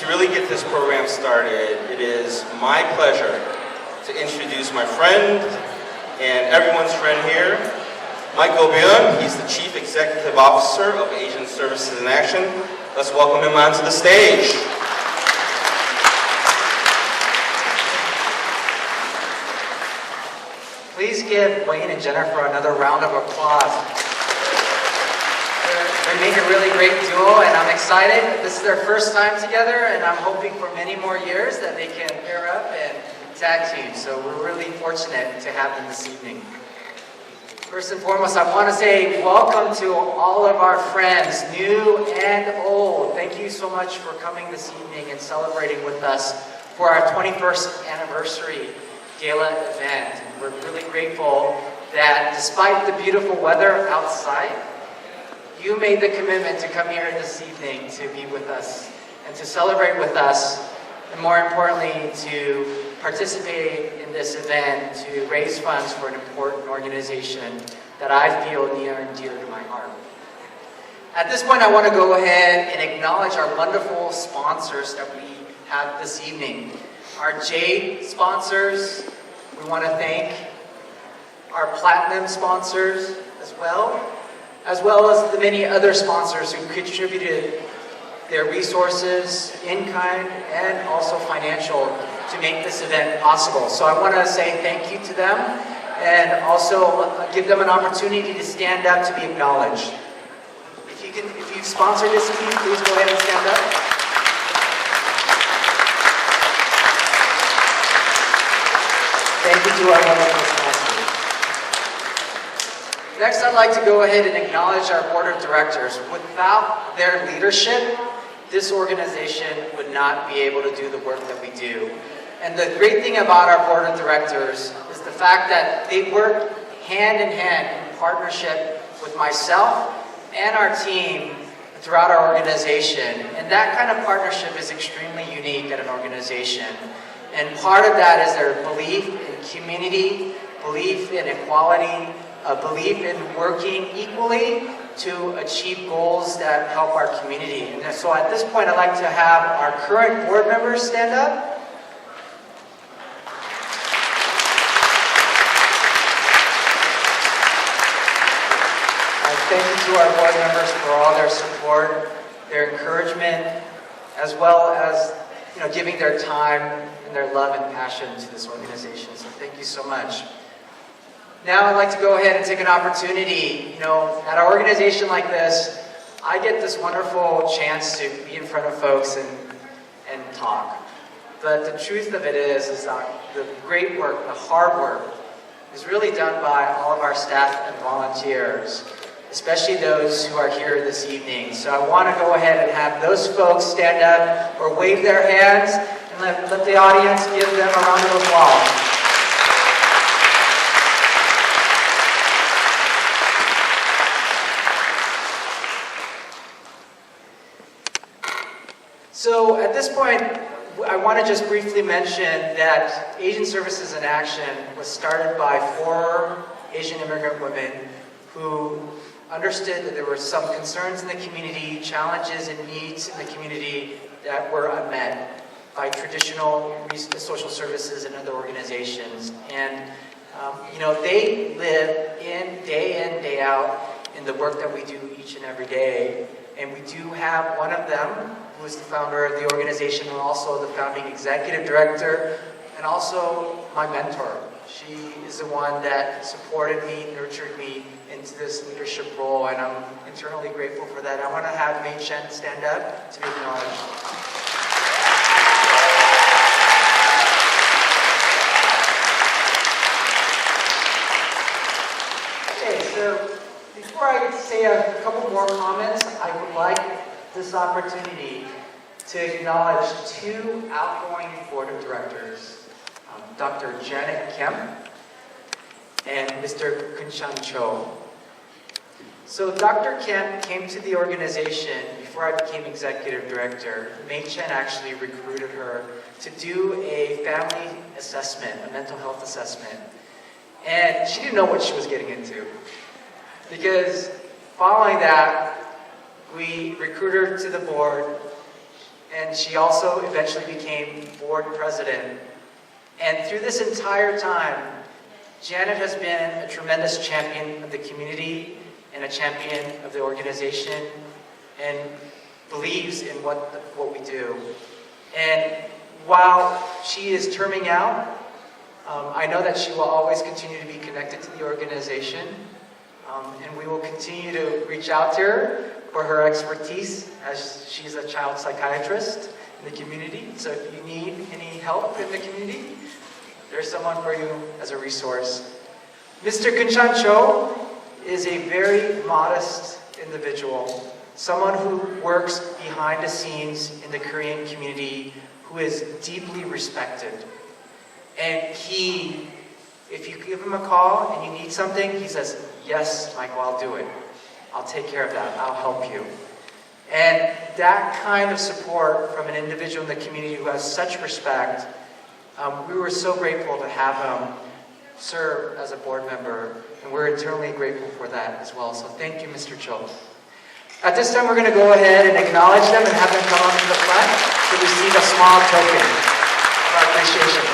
To really get this program started, it is my pleasure to introduce my friend and everyone's friend here, Michael Byun. He's the Chief Executive Officer of Asian Services in Action. Let's welcome him onto the stage. Please give Wayne and Jennifer another round of applause. They make a really great duo, and I'm excited. This is their first time together, and I'm hoping for many more years that they can pair up and tag team. So we're really fortunate to have them this evening. First and foremost, I want to say welcome to all of our friends, new and old. Thank you so much for coming this evening and celebrating with us for our 21st anniversary gala event. We're really grateful that despite the beautiful weather outside, you made the commitment to come here this evening to be with us and to celebrate with us, and more importantly, to participate in this event to raise funds for an important organization that I feel near and dear to my heart. At this point, I want to go ahead and acknowledge our wonderful sponsors that we have this evening. Our Jade sponsors, we want to thank our Platinum sponsors as well as the many other sponsors who contributed their resources in kind and also financial to make this event possible. So I want to say thank you to them and also give them an opportunity to stand up to be acknowledged. If you sponsor this team, please go ahead and stand up. Thank you to our wonderful sponsors. Next, I'd like to go ahead and acknowledge our board of directors. Without their leadership, this organization would not be able to do the work that we do. And the great thing about our board of directors is the fact that they work hand in hand in partnership with myself and our team throughout our organization. And that kind of partnership is extremely unique at an organization. And part of that is their belief in community, belief in equality, a belief in working equally to achieve goals that help our community. And so at this point, I'd like to have our current board members stand up. And thank you to our board members for all their support, their encouragement, as well as giving their time and their love and passion to this organization. So thank you so much. Now I'd like to go ahead and take an opportunity. At an organization like this, I get this wonderful chance to be in front of folks and talk. But the truth of it is that the great work, the hard work, is really done by all of our staff and volunteers, especially those who are here this evening. So I want to go ahead and have those folks stand up or wave their hands and let the audience give them a round of applause. So at this point, I want to just briefly mention that Asian Services in Action was started by 4 Asian immigrant women who understood that there were some concerns in the community, challenges and needs in the community that were unmet by traditional social services and other organizations. And they live in, day out in the work that we do each and every day. And we do have one of them who is the founder of the organization and also the founding executive director and also my mentor. She is the one that supported me, nurtured me into this leadership role, and I'm eternally grateful for that. I want to have Mei Chen stand up to be acknowledged. Okay, so before I say a couple more comments, I would like this opportunity to acknowledge 2 outgoing board of directors, Dr. Janet Kim and Mr. Kunchan Cho. So Dr. Kim came to the organization before I became executive director. Mei Chen actually recruited her to do a family assessment, a mental health assessment. And she didn't know what she was getting into. Because following that, we recruited her to the board, and she also eventually became board president. And through this entire time, Janet has been a tremendous champion of the community and a champion of the organization, and believes in what we do. And while she is terming out, I know that she will always continue to be connected to the organization, and we will continue to reach out to her for her expertise, as she's a child psychiatrist in the community. So if you need any help in the community, there's someone for you as a resource. Mr. Kunchan Cho is a very modest individual, someone who works behind the scenes in the Korean community, who is deeply respected. And if you give him a call and you need something, he says, "Yes, Michael, I'll do it. I'll take care of that. I'll help you." And that kind of support from an individual in the community who has such respect, we were so grateful to have him serve as a board member, and we're eternally grateful for that as well. So thank you, Mr. Cho. At this time, we're going to go ahead and acknowledge them and have them come up to the front to receive a small token of our appreciation.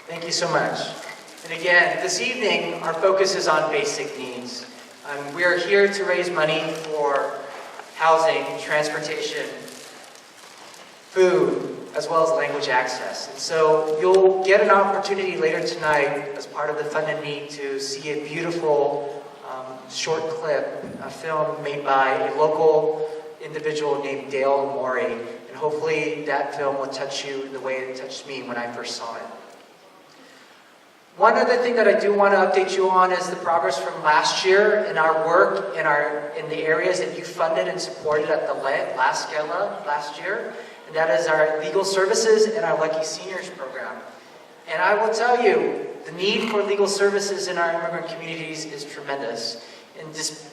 Thank you so much. And again, this evening, our focus is on basic needs. We are here to raise money for housing, transportation, food, as well as language access. And so you'll get an opportunity later tonight as part of the Fund and Need to see a beautiful short clip, a film made by a local individual named Dale Morey. And hopefully that film will touch you in the way it touched me when I first saw it. One other thing that I do want to update you on is the progress from last year in our work in the areas that you funded and supported at the last gala last year, and that is our legal services and our Lucky Seniors program. And I will tell you, the need for legal services in our immigrant communities is tremendous, and just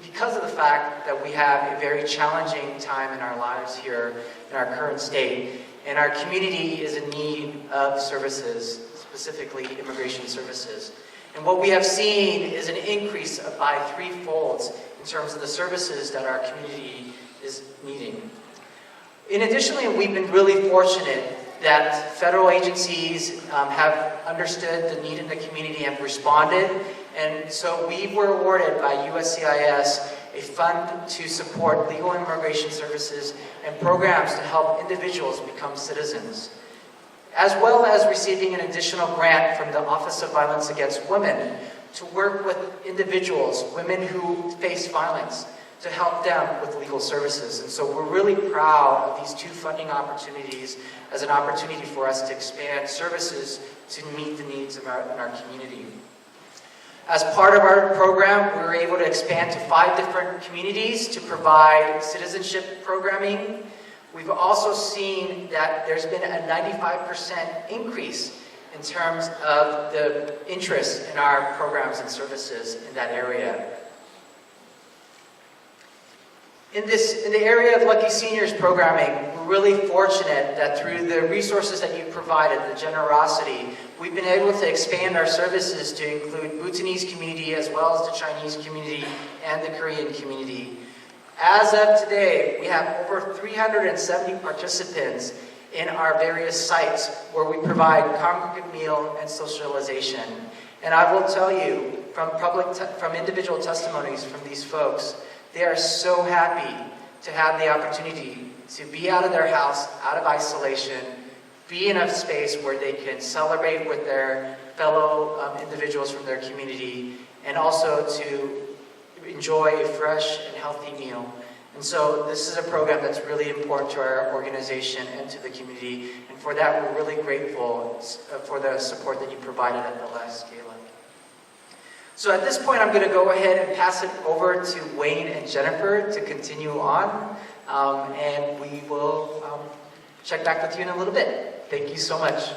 because of the fact that we have a very challenging time in our lives here in our current state, and our community is in need of services, specifically immigration services. And what we have seen is an increase by threefold in terms of the services that our community is needing. In addition, we've been really fortunate that federal agencies have understood the need in the community and have responded. And so we were awarded by USCIS a fund to support legal immigration services and programs to help individuals become citizens, as well as receiving an additional grant from the Office of Violence Against Women to work with individuals, women who face violence, to help them with legal services. And so we're really proud of these two funding opportunities as an opportunity for us to expand services to meet the needs of our community. As part of our program, we were able to expand to 5 different communities to provide citizenship programming. We've also seen that there's been a 95% increase in terms of the interest in our programs and services in that area. In the area of Lucky Seniors programming, we're really fortunate that through the resources that you've provided, the generosity, we've been able to expand our services to include Bhutanese community as well as the Chinese community and the Korean community. As of today, we have over 370 participants in our various sites where we provide congregate meal and socialization. And I will tell you, from individual testimonies from these folks, they are so happy to have the opportunity to be out of their house, out of isolation, be in a space where they can celebrate with their fellow individuals from their community, and also to enjoy a fresh and healthy meal. And so this is a program that's really important to our organization and to the community. And for that, we're really grateful for the support that you provided at the last gala. So at this point, I'm going to go ahead and pass it over to Wayne and Jennifer to continue on. And we will check back with you in a little bit. Thank you so much.